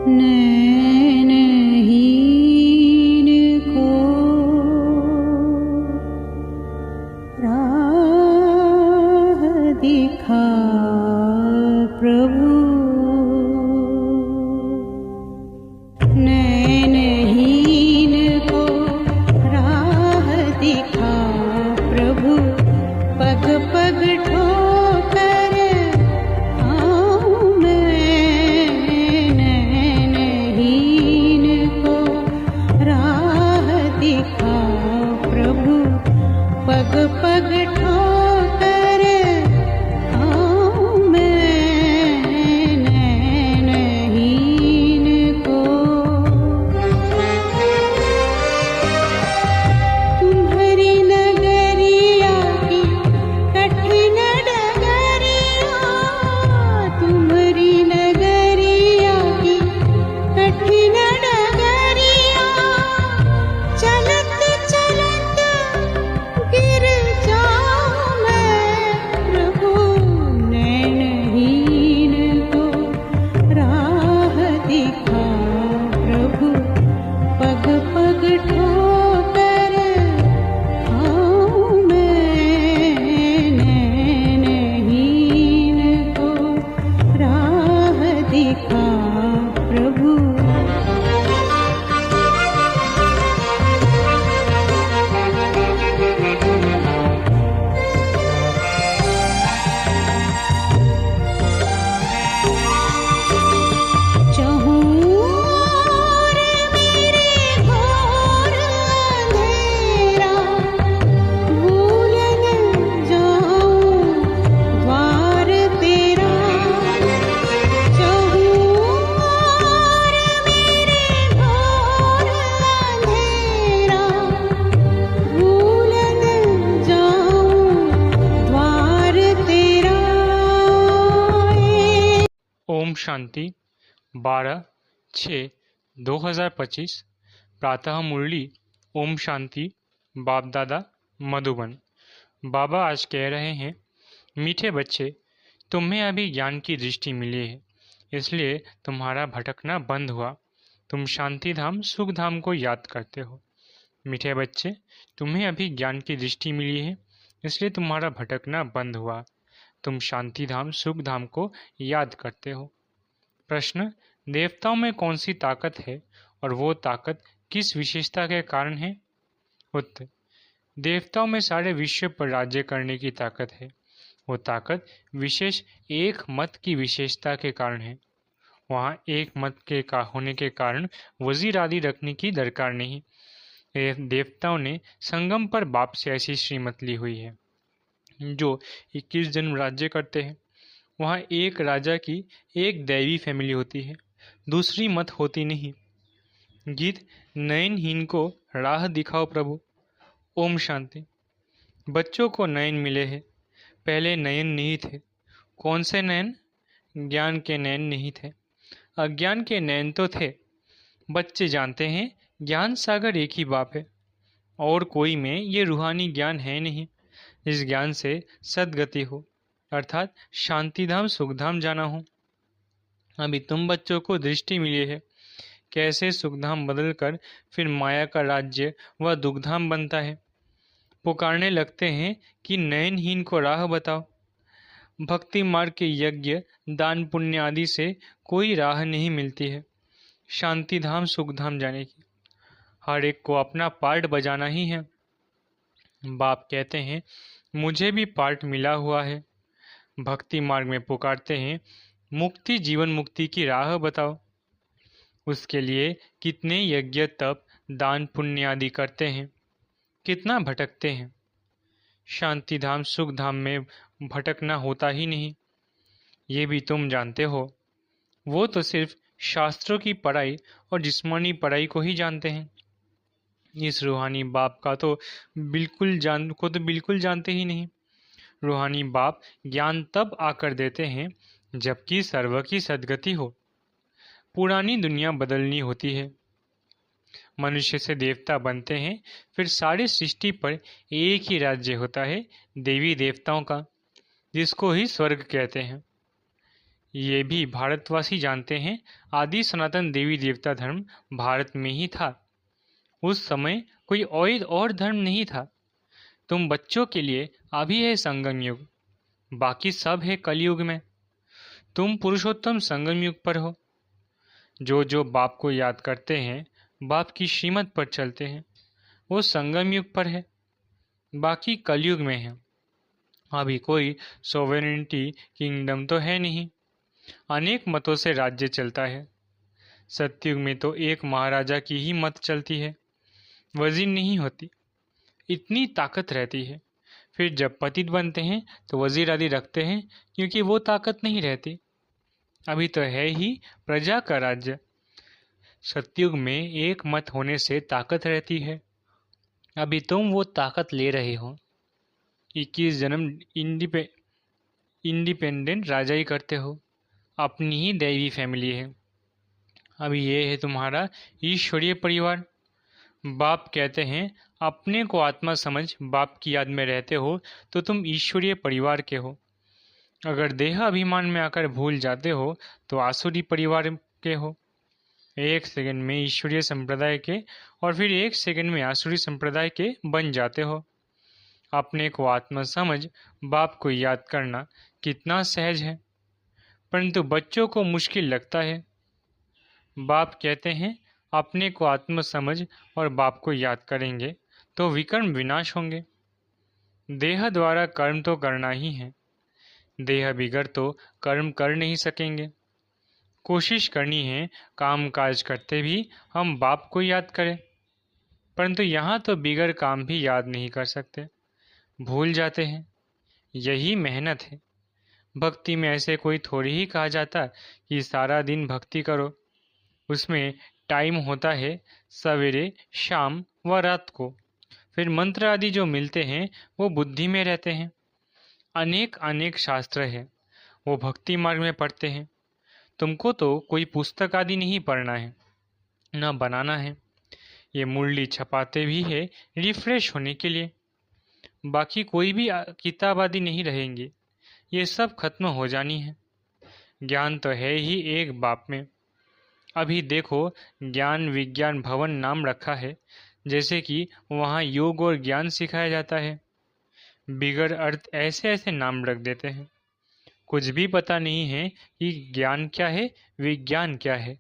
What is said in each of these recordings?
नैनहीन को राह दिखा प्रभु। नैनहीन को राह दिखा प्रभु। पग पग ठोकर आऊं मैं। नैनहीन को राह दिखा प्रभु। पग पग ठोकर आऊं मैं। नैनहीन को तुम्हारी नगरिया की कठिन डगरिया। तुम्हारी नगरिया की कठिन डगरिया। चलत चलत गिर जाऊं मैं प्रभु। नैनहीन को राह दिखा प्रभु। पग पग ठोकर आऊं मैं। नैनहीन को राह दिखा प्रभु। चहुँओर मेरे घोर अंधेरा। भूल न जाऊं द्वार तेरा। चहुँओर मेरे घोर अंधेरा। भूल न जाऊं द्वार तेरा। ओम शांति 12/6/2025 प्रातः मुरली। ओम शांति बाप दादा मधुबन। बाबा आज कह रहे हैं, मीठे बच्चे, तुम्हें अभी ज्ञान की दृष्टि मिली है, इसलिए तुम्हारा भटकना बंद हुआ। तुम शांति धाम सुख धाम को याद करते हो। मीठे बच्चे, तुम्हें अभी ज्ञान की दृष्टि मिली है, इसलिए तुम्हारा भटकना बंद हुआ। तुम शांति धाम सुख धाम को याद करते हो। प्रश्न, देवताओं में कौन सी ताकत है और वो ताकत किस विशेषता के कारण है? उत्तर, देवताओं में सारे विश्व पर राज्य करने की ताकत है। वो ताकत विशेष एक मत की विशेषता के कारण है। वहाँ एक मत के होने के कारण वजीर आदि रखने की दरकार नहीं। देवताओं ने संगम पर बाप से ऐसी श्रीमत ली हुई है जो 21 जन्म राज्य करते हैं। वहाँ एक राजा की एक दैवी फैमिली होती है, दूसरी मत होती नहीं। गीत नयनहीन को राह दिखाओ प्रभु। ओम शांति। बच्चों को नयन मिले हैं, पहले नयन नहीं थे। कौन से नयन? ज्ञान के नयन नहीं थे, अज्ञान के नयन तो थे। बच्चे जानते हैं ज्ञान सागर एक ही बाप है, और कोई में ये रूहानी ज्ञान है नहीं। इस ज्ञान से सद्गति हो, अर्थात शांतिधाम सुखधाम जाना हो। अभी तुम बच्चों को दृष्टि मिली है कैसे सुखधाम बदलकर फिर माया का राज्य व दुखधाम बनता है। पुकारने लगते हैं कि नयनहीन को राह बताओ। भक्ति मार्ग के यज्ञ दान पुण्य आदि से कोई राह नहीं मिलती है शांतिधाम सुखधाम जाने की। हर एक को अपना पार्ट बजाना ही है। बाप कहते हैं, मुझे भी पार्ट मिला हुआ है। भक्ति मार्ग में पुकारते हैं, मुक्ति जीवन मुक्ति की राह बताओ। उसके लिए कितने यज्ञ तप दान पुण्य आदि करते हैं, कितना भटकते हैं। शांति धाम सुख धाम में भटकना होता ही नहीं, ये भी तुम जानते हो। वो तो सिर्फ शास्त्रों की पढ़ाई और जिस्मानी पढ़ाई को ही जानते हैं। इस रूहानी बाप का तो बिल्कुल जानते ही नहीं। रूहानी बाप ज्ञान तब आकर देते हैं जबकि सर्व की सद्गति हो। पुरानी दुनिया बदलनी होती है। मनुष्य से देवता बनते हैं, फिर सारी सृष्टि पर एक ही राज्य होता है देवी देवताओं का, जिसको ही स्वर्ग कहते हैं। ये भी भारतवासी जानते हैं, आदि सनातन देवी देवता धर्म भारत में ही था। उस समय कोई और धर्म नहीं था। तुम बच्चों के लिए अभी है संगम युग, बाकी सब है कलयुग में। तुम पुरुषोत्तम संगम युग पर हो। जो बाप को याद करते हैं, बाप की श्रीमत पर चलते हैं, वो संगम युग पर है, बाकी कलयुग में है। अभी कोई सोवेरेनिटी किंगडम तो है नहीं, अनेक मतों से राज्य चलता है। सतयुग में तो एक महाराजा की ही मत चलती है, वजीर नहीं होती, इतनी ताकत रहती है। फिर जब पतित बनते हैं तो वजीर आदि रखते हैं, क्योंकि वो ताकत नहीं रहती। अभी तो है ही प्रजा का राज्य। सतयुग में एक मत होने से ताकत रहती है। अभी तुम वो ताकत ले रहे हो। 21 जन्म इंडिपेंडेंट राजा ही करते हो, अपनी ही दैवी फैमिली है। अभी ये है तुम्हारा ईश्वरीय परिवार। बाप कहते हैं, अपने को आत्मा समझ बाप की याद में रहते हो तो तुम ईश्वरीय परिवार के हो। अगर देह अभिमान में आकर भूल जाते हो तो आसुरी परिवार के हो। एक सेकंड में ईश्वरीय संप्रदाय के और फिर एक सेकंड में आसुरी संप्रदाय के बन जाते हो। अपने को आत्मा समझ बाप को याद करना कितना सहज है, परंतु बच्चों को मुश्किल लगता है। बाप कहते हैं, अपने को आत्म समझ और बाप को याद करेंगे तो विकर्म विनाश होंगे। देह द्वारा कर्म तो करना ही है, देह बिगड़ तो कर्म कर नहीं सकेंगे। कोशिश करनी है काम काज करते भी हम बाप को याद करें, परंतु यहाँ तो बिगड़ काम भी याद नहीं कर सकते, भूल जाते हैं। यही मेहनत है। भक्ति में ऐसे कोई थोड़ी ही कहा जाता कि सारा दिन भक्ति करो। उसमें टाइम होता है सवेरे, शाम व रात को। फिर मंत्र आदि जो मिलते हैं वो बुद्धि में रहते हैं। अनेक अनेक शास्त्र है, वो भक्ति मार्ग में पढ़ते हैं। तुमको तो कोई पुस्तक आदि नहीं पढ़ना है, न बनाना है। ये मुरली छपाते भी है रिफ्रेश होने के लिए। बाकी कोई भी किताब आदि नहीं रहेंगी, ये सब खत्म हो जानी है। ज्ञान तो है ही एक बाप में। अभी देखो, ज्ञान विज्ञान भवन नाम रखा है, जैसे कि वहाँ योग और ज्ञान सिखाया जाता है। बिगड़ अर्थ ऐसे ऐसे नाम रख देते हैं। कुछ भी पता नहीं है कि ज्ञान क्या है, विज्ञान क्या है।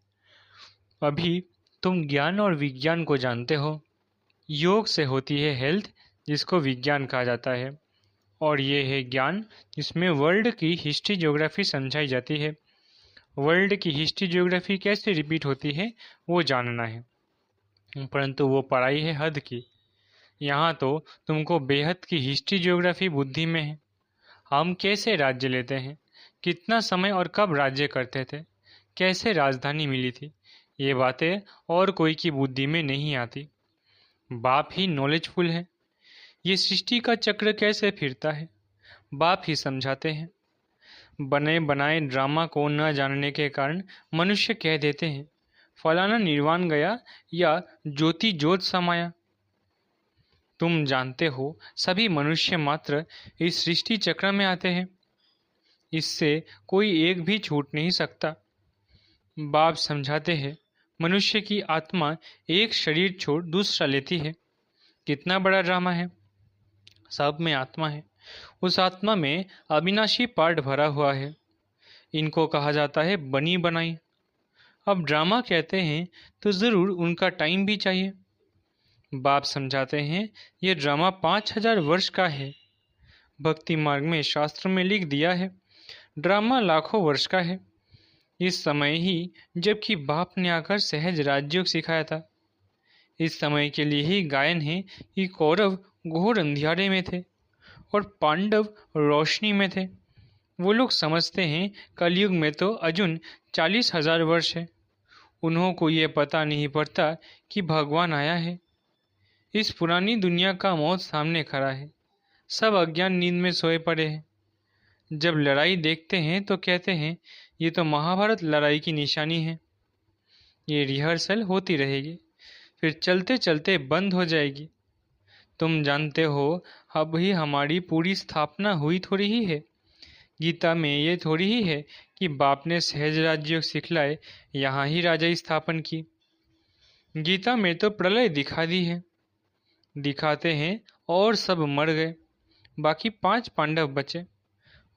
अभी तुम ज्ञान और विज्ञान को जानते हो। योग से होती है हेल्थ, जिसको विज्ञान कहा जाता है, और ये है ज्ञान, जिसमें वर्ल्ड की हिस्ट्री ज्योग्राफी समझाई जाती है। वर्ल्ड की हिस्ट्री ज्योग्राफी कैसे रिपीट होती है वो जानना है, परंतु वो पढ़ाई है हद की। यहाँ तो तुमको बेहद की हिस्ट्री ज्योग्राफी बुद्धि में है। हम कैसे राज्य लेते हैं, कितना समय और कब राज्य करते थे, कैसे राजधानी मिली थी, ये बातें और कोई की बुद्धि में नहीं आती। बाप ही नॉलेजफुल है। ये सृष्टि का चक्र कैसे फिरता है, बाप ही समझाते हैं। बने बनाए ड्रामा को न जानने के कारण मनुष्य कह देते हैं, फलाना निर्वाण गया या ज्योति ज्योत समाया। तुम जानते हो, सभी मनुष्य मात्र इस सृष्टि चक्र में आते हैं, इससे कोई एक भी छूट नहीं सकता। बाप समझाते हैं, मनुष्य की आत्मा एक शरीर छोड़ दूसरा लेती है। कितना बड़ा ड्रामा है। सब में आत्मा है, उस आत्मा में अविनाशी पार्ट भरा हुआ है। इनको कहा जाता है बनी बनाई। अब ड्रामा कहते हैं तो ज़रूर उनका टाइम भी चाहिए। बाप समझाते हैं, ये ड्रामा 5000 वर्ष का है। भक्ति मार्ग में शास्त्र में लिख दिया है, ड्रामा लाखों वर्ष का है। इस समय ही जबकि बाप ने आकर सहज राजयोग सिखाया था। इस समय के लिए ही गायन है कि कौरव घोर अंधियारे में थे और पांडव रोशनी में थे। वो लोग समझते हैं कलयुग में तो अर्जुन 40,000 वर्ष है। उन्हों को ये पता नहीं पड़ता कि भगवान आया है। इस पुरानी दुनिया का मौत सामने खड़ा है, सब अज्ञान नींद में सोए पड़े हैं। जब लड़ाई देखते हैं तो कहते हैं ये तो महाभारत लड़ाई की निशानी है। ये रिहर्सल होती रहेगी, फिर चलते चलते बंद हो जाएगी। तुम जानते हो, अब ही हमारी पूरी स्थापना हुई थोड़ी ही है। गीता में ये थोड़ी ही है कि बाप ने सहज राज्य सिखलाए यहाँ ही राजा स्थापन की। गीता में तो प्रलय दिखा दी है, दिखाते हैं और सब मर गए, बाकी 5 पांडव बचे,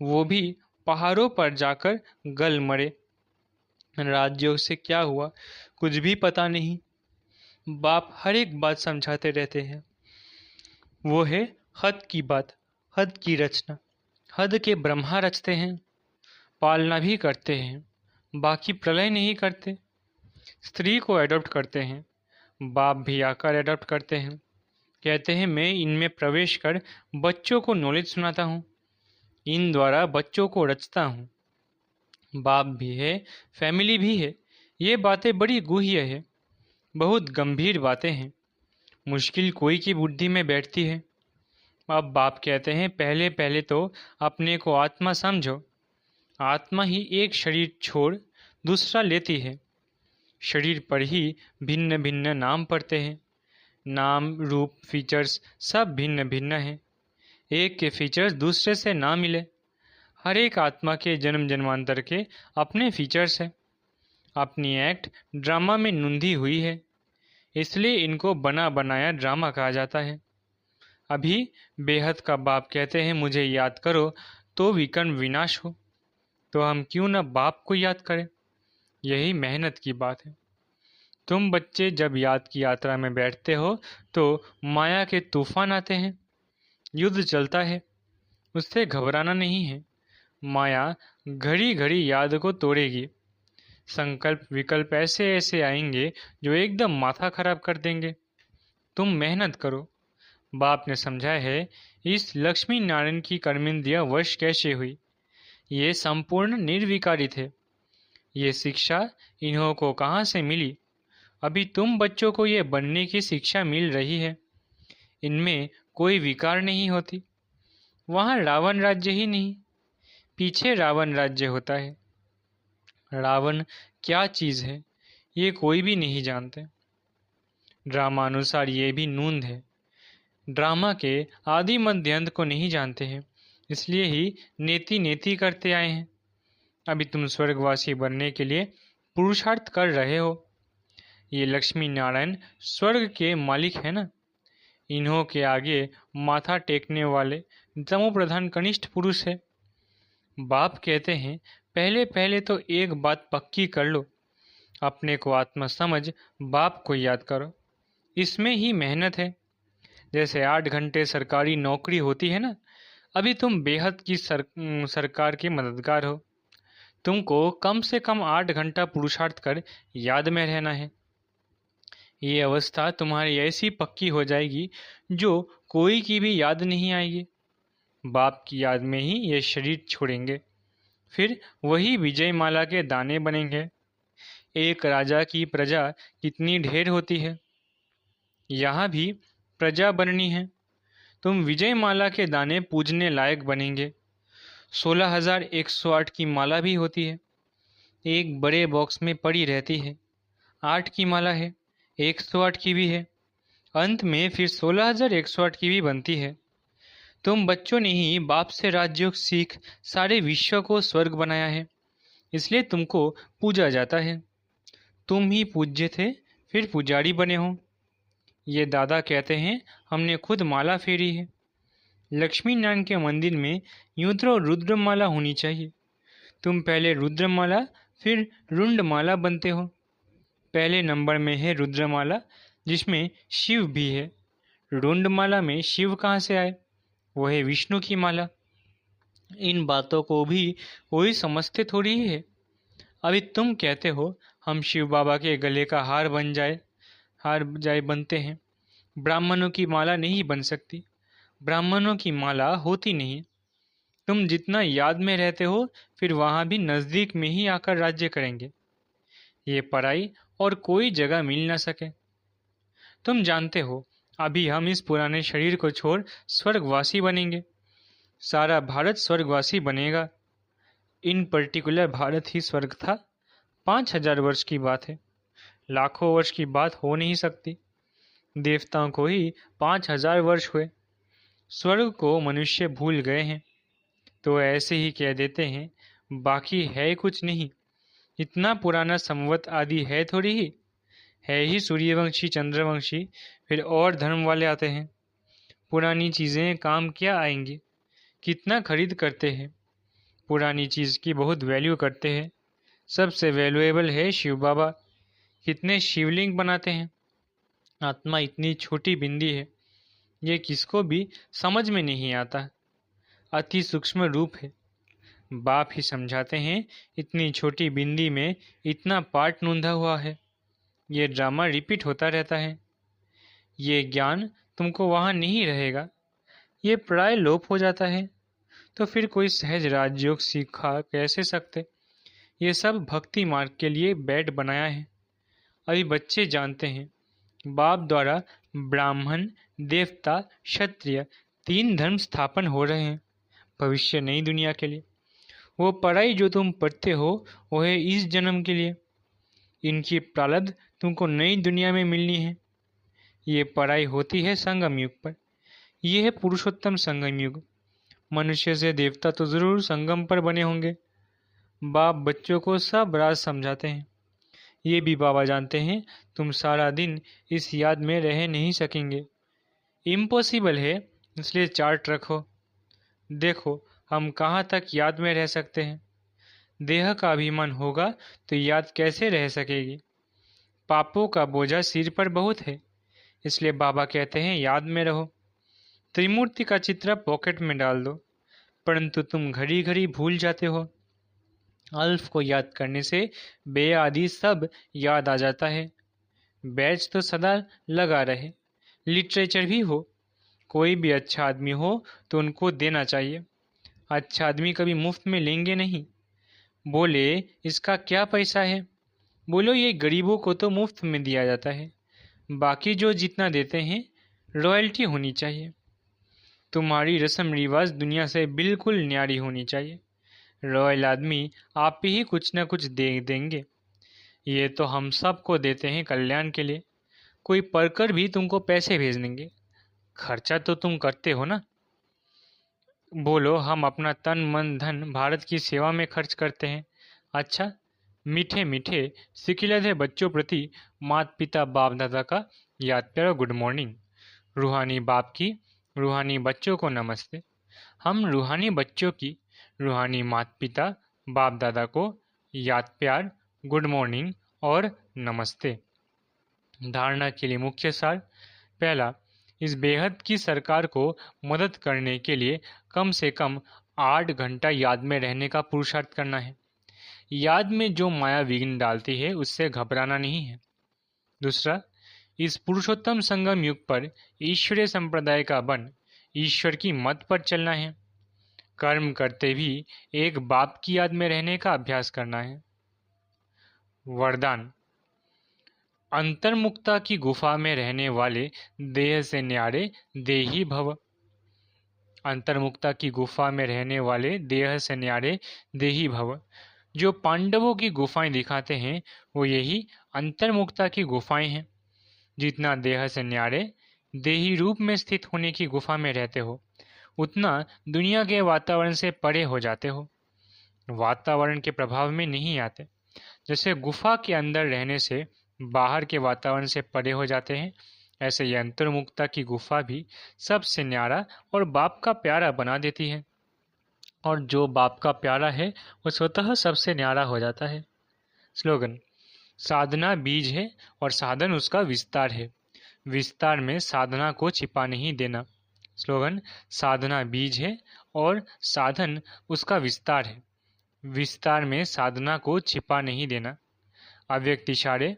वो भी पहाड़ों पर जाकर गल मरे। राज्यों से क्या हुआ कुछ भी पता नहीं। बाप हर एक बात समझाते रहते हैं। वो है हद की बात, हद की रचना। हद के ब्रह्मा रचते हैं, पालना भी करते हैं, बाकी प्रलय नहीं करते। स्त्री को अडॉप्ट करते हैं, बाप भी आकर अडॉप्ट करते हैं। कहते हैं मैं इनमें प्रवेश कर बच्चों को नॉलेज सुनाता हूँ, इन द्वारा बच्चों को रचता हूँ। बाप भी है, फैमिली भी है। ये बातें बड़ी गुह्य है, बहुत गंभीर बातें हैं, मुश्किल कोई की बुद्धि में बैठती है। अब बाप कहते हैं पहले पहले तो अपने को आत्मा समझो। आत्मा ही एक शरीर छोड़ दूसरा लेती है। शरीर पर ही भिन्न भिन्न नाम पड़ते हैं। नाम रूप फीचर्स सब भिन्न भिन्न हैं। एक के फीचर्स दूसरे से ना मिले। हर एक आत्मा के जन्म जन्मांतर के अपने फीचर्स हैं। अपनी एक्ट ड्रामा में नूंधी हुई है, इसलिए इनको बना बनाया ड्रामा कहा जाता है। अभी बेहद का बाप कहते हैं मुझे याद करो तो विकर्ण विनाश हो, तो हम क्यों न बाप को याद करें। यही मेहनत की बात है। तुम बच्चे जब याद की यात्रा में बैठते हो तो माया के तूफान आते हैं, युद्ध चलता है, उससे घबराना नहीं है। माया घड़ी घड़ी याद को तोड़ेगी। संकल्प विकल्प ऐसे ऐसे आएंगे जो एकदम माथा खराब कर देंगे। तुम मेहनत करो। बाप ने समझाया है इस लक्ष्मी नारायण की कर्मेंद्रिय वश कैसे हुई। ये संपूर्ण निर्विकारी थे। ये शिक्षा इन्हों को कहाँ से मिली। अभी तुम बच्चों को ये बनने की शिक्षा मिल रही है। इनमें कोई विकार नहीं होती। वहाँ रावण राज्य ही नहीं, पीछे रावण राज्य होता है। रावण क्या चीज़ है ये कोई भी नहीं जानते। ड्रामा अनुसार ये भी नूंद है। ड्रामा के आदि मध्य अंत को नहीं जानते हैं, इसलिए ही नेति नेति करते आए हैं। अभी तुम स्वर्गवासी बनने के लिए पुरुषार्थ कर रहे हो। ये लक्ष्मी नारायण स्वर्ग के मालिक है ना। इन्हों के आगे माथा टेकने वाले तमो प्रधान कनिष्ठ पुरुष है। बाप कहते हैं पहले पहले तो एक बात पक्की कर लो, अपने को आत्मा समझ बाप को याद करो। इसमें ही मेहनत है। जैसे 8 घंटे सरकारी नौकरी होती है ना, अभी तुम बेहद की सरकार के मददगार हो। तुमको कम से कम 8 घंटा पुरुषार्थ कर याद में रहना है। ये अवस्था तुम्हारी ऐसी पक्की हो जाएगी जो कोई की भी याद नहीं आएगी। बाप की याद में ही ये शरीर छोड़ेंगे, फिर वही विजय माला के दाने बनेंगे। एक राजा की प्रजा कितनी ढेर होती है, यहाँ भी प्रजा बननी है। तुम विजय माला के दाने पूजने लायक बनेंगे। 16,108 की माला भी होती है, एक बड़े बॉक्स में पड़ी रहती है। 8 की माला है, 108 की भी है, अंत में फिर 16,108 की भी बनती है। तुम बच्चों ने ही बाप से राजयोग सीख सारे विश्व को स्वर्ग बनाया है, इसलिए तुमको पूजा जाता है। तुम ही पूज्य थे, फिर पुजारी बने हो। ये दादा कहते हैं हमने खुद माला फेरी है। लक्ष्मी नारायण के मंदिर में यूं तो रुद्रमाला होनी चाहिए। तुम पहले रुद्रमाला फिर रुंडमाला बनते हो। पहले नंबर में है रुद्रमाला, जिसमें शिव भी है। रुंडमाला में शिव कहाँ से आए, वो है विष्णु की माला। इन बातों को भी कोई समझते थोड़ी ही है। अभी तुम कहते हो हम शिव बाबा के गले का हार बनते हैं। ब्राह्मणों की माला नहीं बन सकती, ब्राह्मणों की माला होती नहीं। तुम जितना याद में रहते हो फिर वहाँ भी नज़दीक में ही आकर राज्य करेंगे। ये पराई और कोई जगह मिल ना सके। तुम जानते हो अभी हम इस पुराने शरीर को छोड़ स्वर्गवासी बनेंगे। सारा भारत स्वर्गवासी बनेगा। इन पर्टिकुलर भारत ही स्वर्ग था। 5,000 वर्ष की बात है, लाखों वर्ष की बात हो नहीं सकती। देवताओं को ही 5,000 वर्ष हुए। स्वर्ग को मनुष्य भूल गए हैं। तो ऐसे ही कह देते हैं, बाकी है कुछ नहीं। इतना पुराना संवत आदि है थोड़ी ही, है ही सूर्यवंशी चंद्रवंशी, फिर और धर्म वाले आते हैं। पुरानी चीज़ें काम क्या आएंगी? कितना खरीद करते हैं, पुरानी चीज़ की बहुत वैल्यू करते हैं। सबसे वैल्यूएबल है शिव बाबा, कितने शिवलिंग बनाते हैं। आत्मा इतनी छोटी बिंदी है, ये किसको भी समझ में नहीं आता। अति सूक्ष्म रूप है। बाप ही समझाते हैं, इतनी छोटी बिंदी में इतना पार्ट नूंधा हुआ है। ये ड्रामा रिपीट होता रहता है। ये ज्ञान तुमको वहाँ नहीं रहेगा, ये प्राय लोप हो जाता है। तो फिर कोई सहज राजयोग सीखा कैसे सकते? ये सब भक्ति मार्ग के लिए बैट बनाया है। अभी बच्चे जानते हैं, बाप द्वारा ब्राह्मण, देवता, क्षत्रिय 3 धर्म स्थापन हो रहे हैं भविष्य नई दुनिया के लिए। वो पढ़ाई जो तुम पढ़ते हो वो है इस जन्म के लिए। इनकी प्रारब्ध तुमको नई दुनिया में मिलनी है। ये पढ़ाई होती है संगम युग पर। यह है पुरुषोत्तम संगम युग। मनुष्य से देवता तो जरूर संगम पर बने होंगे। बाप बच्चों को सब राज समझाते हैं। ये भी बाबा जानते हैं, तुम सारा दिन इस याद में रह नहीं सकेंगे, इम्पॉसिबल है। इसलिए चार्ट रखो, देखो हम कहाँ तक याद में रह सकते हैं। देह का अभिमान होगा तो याद कैसे रह सकेगी? पापों का बोझा सिर पर बहुत है, इसलिए बाबा कहते हैं याद में रहो। त्रिमूर्ति का चित्र पॉकेट में डाल दो, परंतु तुम घड़ी घड़ी भूल जाते हो। अल्फ को याद करने से बे आदि सब याद आ जाता है। बैच तो सदा लगा रहे। लिटरेचर भी हो, कोई भी अच्छा आदमी हो तो उनको देना चाहिए। अच्छा आदमी कभी मुफ्त में लेंगे नहीं। बोले इसका क्या पैसा है? बोलो ये गरीबों को तो मुफ्त में दिया जाता है। बाकी जो जितना देते हैं रॉयल्टी होनी चाहिए। तुम्हारी रस्म रिवाज दुनिया से बिल्कुल न्यारी होनी चाहिए। रॉयल आदमी आप ही कुछ न कुछ दे देंगे। ये तो हम सब को देते हैं कल्याण के लिए। कोई पढ़कर भी तुमको पैसे भेज देंगे। खर्चा तो तुम करते हो ना। बोलो हम अपना तन मन धन भारत की सेवा में खर्च करते हैं। अच्छा, मीठे मीठे सिकिलधे बच्चों प्रति माता पिता बाप दादा का याद प्यारा गुड मॉर्निंग। रूहानी बाप की रूहानी बच्चों को नमस्ते। हम रूहानी बच्चों की रूहानी माता पिता बाप दादा को याद प्यार गुड मॉर्निंग और नमस्ते। धारणा के लिए मुख्य सार। पहला, इस बेहद की सरकार को मदद करने के लिए कम से कम 8 घंटा याद में रहने का पुरुषार्थ करना है। याद में जो माया विघ्न डालती है उससे घबराना नहीं है। दूसरा, इस पुरुषोत्तम संगम युग पर ईश्वरीय संप्रदाय का बन ईश्वर की मत पर चलना है। कर्म करते भी एक बाप की याद में रहने का अभ्यास करना है। वरदान। अंतर्मुक्ता की गुफा में रहने वाले देह से न्यारे देही भव। अंतर्मुक्ता की गुफा में रहने वाले देह से न्यारे देही भव। जो पांडवों की गुफाएं दिखाते हैं वो यही अंतर्मुक्ता की गुफाएं हैं। जितना देह से न्यारे देही रूप में स्थित होने की गुफा में रहते हो उतना दुनिया के वातावरण से परे हो जाते हो। वातावरण के प्रभाव में नहीं आते। जैसे गुफा के अंदर रहने से बाहर के वातावरण से परे हो जाते हैं, ऐसे ये अंतर्मुक्ता की गुफा भी सबसे न्यारा और बाप का प्यारा बना देती है। और जो बाप का प्यारा है वो स्वतः सबसे न्यारा हो जाता है। स्लोगन। साधना बीज है और साधन उसका विस्तार है। विस्तार में साधना को छिपा नहीं देना। स्लोगन। साधना बीज है और साधन उसका विस्तार है। विस्तार में साधना को छिपा नहीं देना। अव्यक्त इशारे।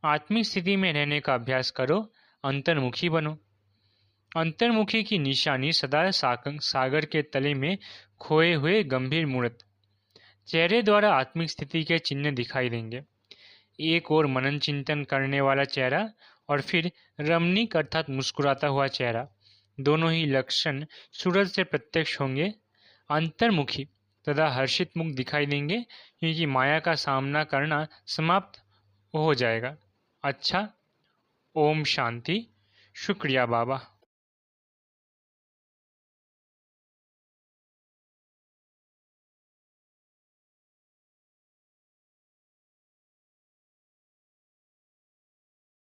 आत्मिक स्थिति में रहने का अभ्यास करो, अंतर्मुखी बनो। अंतर्मुखी की निशानी सदा सागर के तले में खोए हुए गंभीर मूर्त। चेहरे द्वारा आत्मिक स्थिति के चिन्ह दिखाई देंगे। एक और मनन चिंतन करने वाला चेहरा और फिर रमणीक अर्थात मुस्कुराता हुआ चेहरा, दोनों ही लक्षण सूरज से प्रत्यक्ष होंगे। अंतर्मुखी तथा हर्षित मुख दिखाई देंगे क्योंकि माया का सामना करना समाप्त हो जाएगा। अच्छा, ओम शांति। शुक्रिया बाबा।